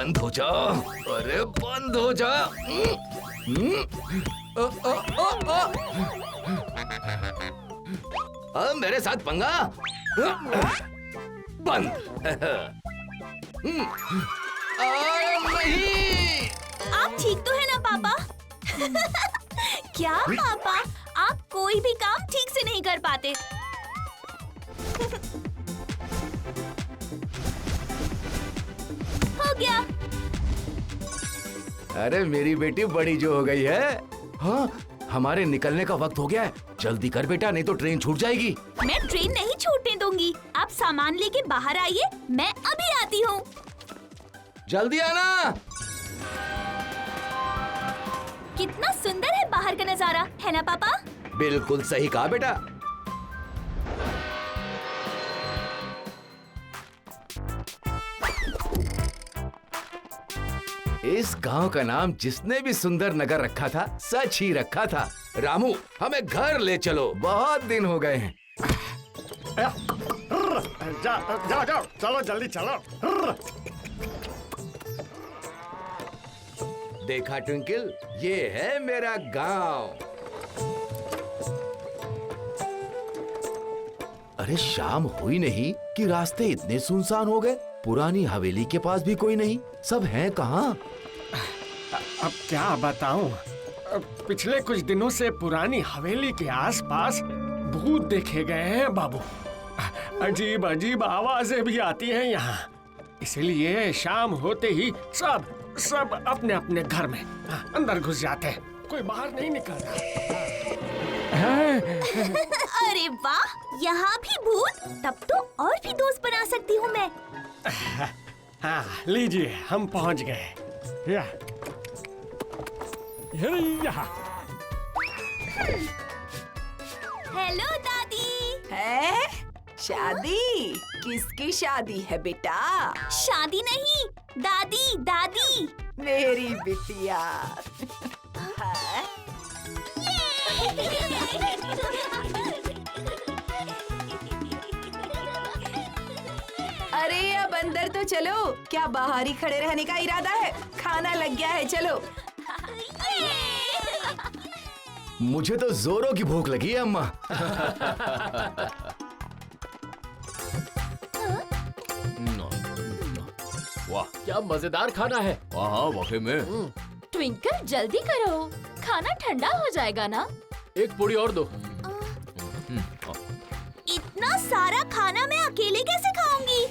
बंद हो जा, अरे बंद हो जा। अब मेरे साथ पंगा बंद। नहीं। आप ठीक तो है ना पापा? क्या पापा, आप कोई भी काम ठीक से नहीं कर पाते। हो गया। अरे मेरी बेटी बड़ी जो हो गई है। हाँ, हमारे निकलने का वक्त हो गया है। जल्दी कर बेटा, नहीं तो ट्रेन छूट जाएगी। मैं ट्रेन नहीं छूटने दूंगी। आप सामान लेके बाहर आइए, मैं अभी आती हूँ। जल्दी आना। कितना सुंदर है बाहर का नजारा, है ना पापा? बिल्कुल सही कहा बेटा। इस गांव का नाम जिसने भी सुंदर नगर रखा था, सच ही रखा था। रामू, हमें घर ले चलो, बहुत दिन हो गए हैं। जाओ जाओ, चलो जल्दी चलो। देखा ट्विंकल, ये है मेरा गांव। अरे शाम हुई नहीं कि रास्ते इतने सुनसान हो गए। पुरानी हवेली के पास भी कोई नहीं, सब हैं कहाँ? अब क्या बताऊं, पिछले कुछ दिनों से पुरानी हवेली के आसपास भूत देखे गए हैं बाबू। अजीब अजीब आवाजें भी आती हैं यहाँ, इसलिए शाम होते ही सब अपने अपने घर में अंदर घुस जाते हैं, कोई बाहर नहीं निकलता। अरे वाह, यहाँ भी भूत, तब तो और भी दोस्त बना सकती हूँ मैं। हाँ लीजिए, हम पहुँच गए। हेलो दादी। है? शादी? किसकी शादी है बेटा? शादी नहीं, दादी दादी। मेरी बिटिया। है? अरे अब अंदर तो चलो, क्या बाहर ही खड़े रहने का इरादा है? खाना लग गया है, चलो। मुझे तो जोरों की भूख लगी है अम्मा। वाह, क्या मजेदार खाना है। हाँ वाकई में। ट्विंकल जल्दी करो, खाना ठंडा हो जाएगा ना। एक पूरी और दो। इतना सारा खाना मैं अकेले कैसे खाऊंगी?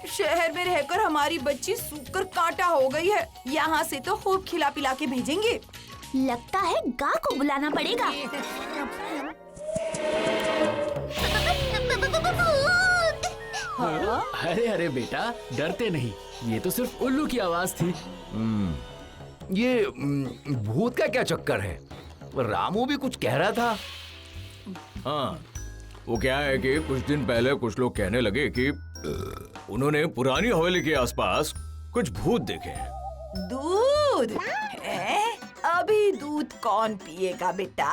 शहर में रहकर हमारी बच्ची सूख कर कांटा हो गई है। यहाँ से तो खूब खिला पिला के भेजेंगे। लगता है गा को बुलाना पड़ेगा। अरे अरे बेटा, डरते नहीं, ये तो सिर्फ उल्लू की आवाज थी। ये भूत का क्या चक्कर है? रामू भी कुछ कह रहा था। हाँ, वो क्या है कि कुछ दिन पहले कुछ लोग कहने लगे कि उन्होंने पुरानी हवेली के आसपास कुछ भूत देखे हैं। दूध है? अभी दूध कौन पिएगा बेटा?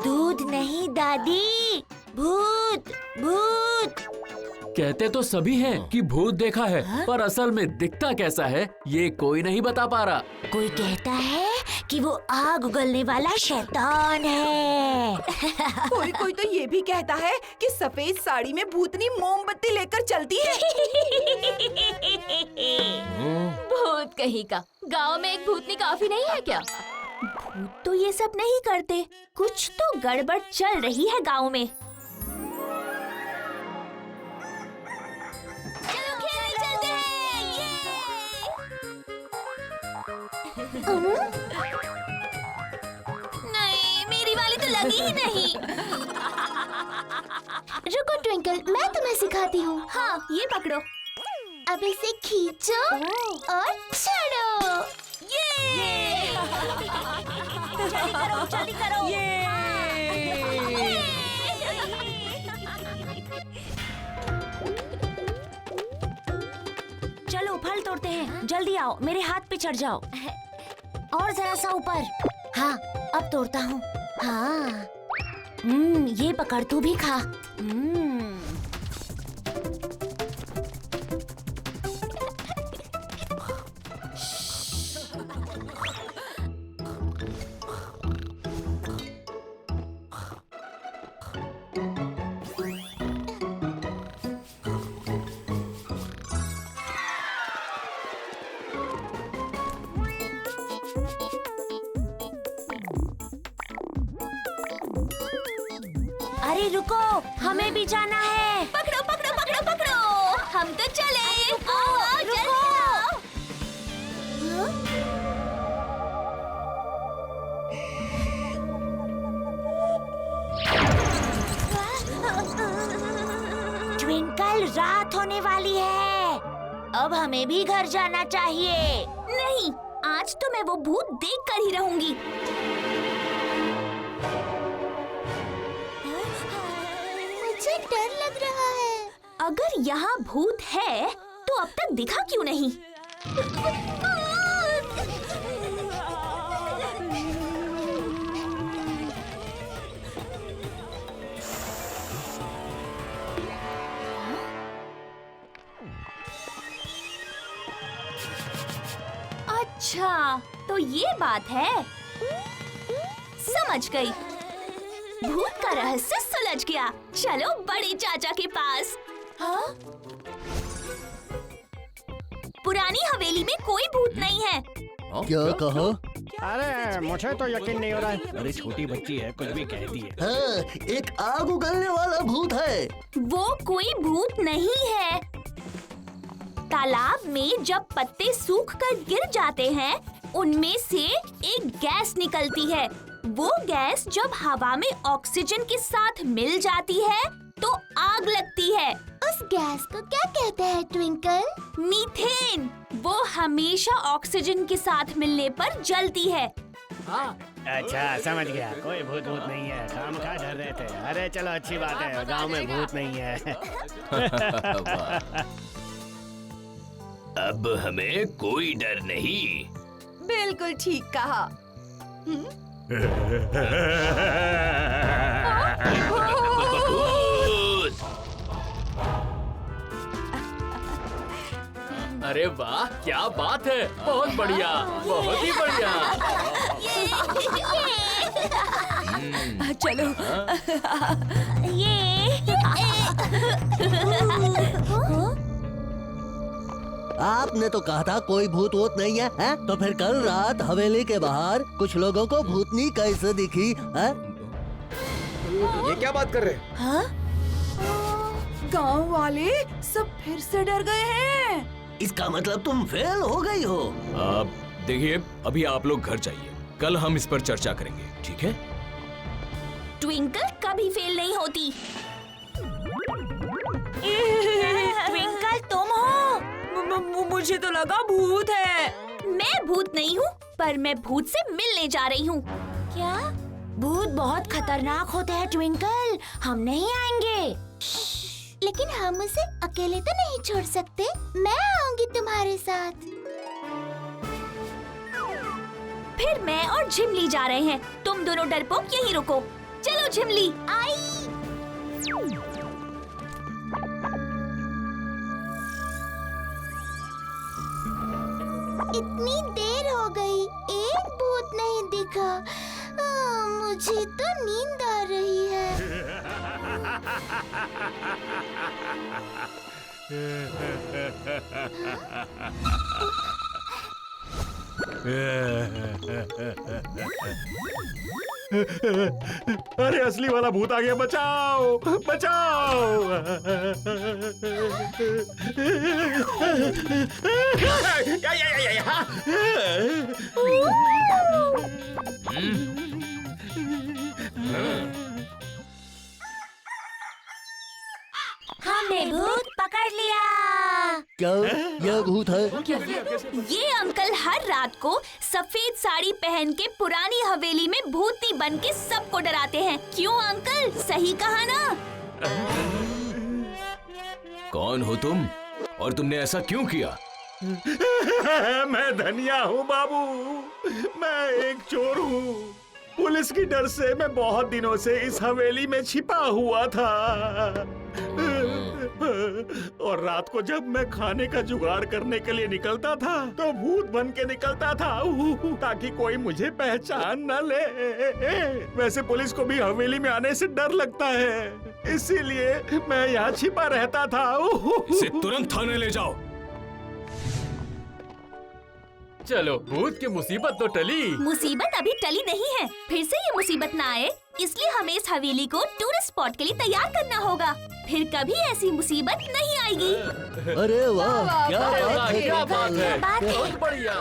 दूध नहीं दादी, भूत भूत। कहते तो सभी हैं कि भूत देखा है, पर असल में दिखता कैसा है ये कोई नहीं बता पा रहा। कोई कहता है कि वो आग उगलने वाला शैतान है। कोई कोई तो ये भी कहता है कि सफेद साड़ी में भूतनी मोमबत्ती लेकर चलती है। भूत कहीं का, गांव में एक भूतनी काफी नहीं है क्या? भूत तो ये सब नहीं करते, कुछ तो गड़बड़ चल रही है गांव में। चलो खेलने चलते हैं, नहीं, मेरी वाली तो लगी ही नहीं। रुको ट्विंकल, मैं तुम्हें सिखाती हूँ। हाँ, ये पकड़ो। अब इसे खींचो और चढ़ो। जल्दी करो, जल्दी करो। चलो फल तोड़ते हैं, जल्दी आओ, मेरे हाथ पे चढ़ जाओ। और जरा सा ऊपर। हाँ, अब तोड़ता हूँ। हाँ, ये पकड़, तू भी खा। हे रुको, हमें भी जाना है। पकड़ो पकड़ो पकड़ो पकड़ो, हम तो चले। आओ, जल्दी आओ। ट्विंकल, रात होने वाली है। अब हमें भी घर जाना चाहिए। नहीं, आज तो मैं वो भूत देख कर ही रहूंगी। मुझे डर लग रहा है। अगर यहाँ भूत है तो अब तक दिखा क्यों नहीं? अच्छा, तो ये बात है। समझ गई। भूत का रहस्य सुलझ गया। चलो बड़े चाचा के पास। हाँ? पुरानी हवेली में कोई भूत नहीं है। क्या कहा? अरे मुझे तो यकीन नहीं हो रहा है। अरे छोटी बच्ची है, कुछ भी कहती है। हाँ, एक आग उगलने वाला भूत है। वो कोई भूत नहीं है। तालाब में जब पत्ते सूख कर गिर जाते हैं, उनमें से एक गैस निकलती है। वो गैस जब हवा में ऑक्सीजन के साथ मिल जाती है तो आग लगती है। उस गैस को क्या कहते हैं ट्विंकल? मीथेन। वो हमेशा ऑक्सीजन के साथ मिलने पर जलती है। अच्छा समझ गया, कोई भूत नहीं है, खामखा डर रहे थे। अरे चलो अच्छी बात है, गांव में भूत नहीं है। अब हमें कोई डर नहीं। बिल्कुल ठीक कहा। अरे वाह, क्या बात है। बहुत बढ़िया, बहुत ही बढ़िया। चलो। आपने तो कहा था कोई भूत वूत नहीं है, हैं? तो फिर कल रात हवेली के बाहर कुछ लोगों को भूतनी कैसे दिखी? हैं? ये क्या बात कर रहे हैं? हाँ? गांव वाले सब फिर से डर गए हैं। इसका मतलब तुम फेल हो गई हो। अब देखिए, अभी आप लोग घर जाइए, कल हम इस पर चर्चा करेंगे, ठीक है? ट्विंकल कभी फेल नहीं होती। ट्विंकल, तुम हो? मुझे तो लगा भूत है। मैं भूत नहीं हूँ, पर मैं भूत से मिलने जा रही हूँ। क्या? भूत बहुत खतरनाक होते हैं ट्विंकल, हम नहीं आएंगे। लेकिन हम उसे अकेले तो नहीं छोड़ सकते। मैं आऊंगी तुम्हारे साथ। फिर मैं और झिमली जा रहे हैं। तुम दोनों डरपोक यहीं रुको। चलो झिमली। आई। इतनी देर हो गई, एक भूत नहीं दिखा। मुझे तो नींद आ रही है। अरे असली वाला भूत आ गया, बचाओ बचाओ। हमने भूत पकड़ लिया। क्या यह भूत है? ये अंकल हर रात को सफेद साड़ी पहन के पुरानी हवेली में भूतनी बन के सबको डराते हैं। क्यों अंकल, सही कहा ना? कौन हो तुम और तुमने ऐसा क्यों किया? मैं धनिया हूँ बाबू, मैं एक चोर हूँ। पुलिस की डर से मैं बहुत दिनों से इस हवेली में छिपा हुआ था। और रात को जब मैं खाने का जुगाड़ करने के लिए निकलता था तो भूत बन के निकलता था, ताकि कोई मुझे पहचान न ले। वैसे पुलिस को भी हवेली में आने से डर लगता है, इसीलिए मैं यहाँ छिपा रहता था। इसे तुरंत थाने ले जाओ। चलो भूत की मुसीबत तो टली। मुसीबत अभी टली नहीं है, फिर से ये मुसीबत ना आए इसलिए हमें इस हवेली को टूरिस्ट स्पॉट के लिए तैयार करना होगा। फिर कभी ऐसी मुसीबत नहीं आएगी। अरे वाह, क्या बात है, क्या बात है, बात है। बहुत बढ़िया।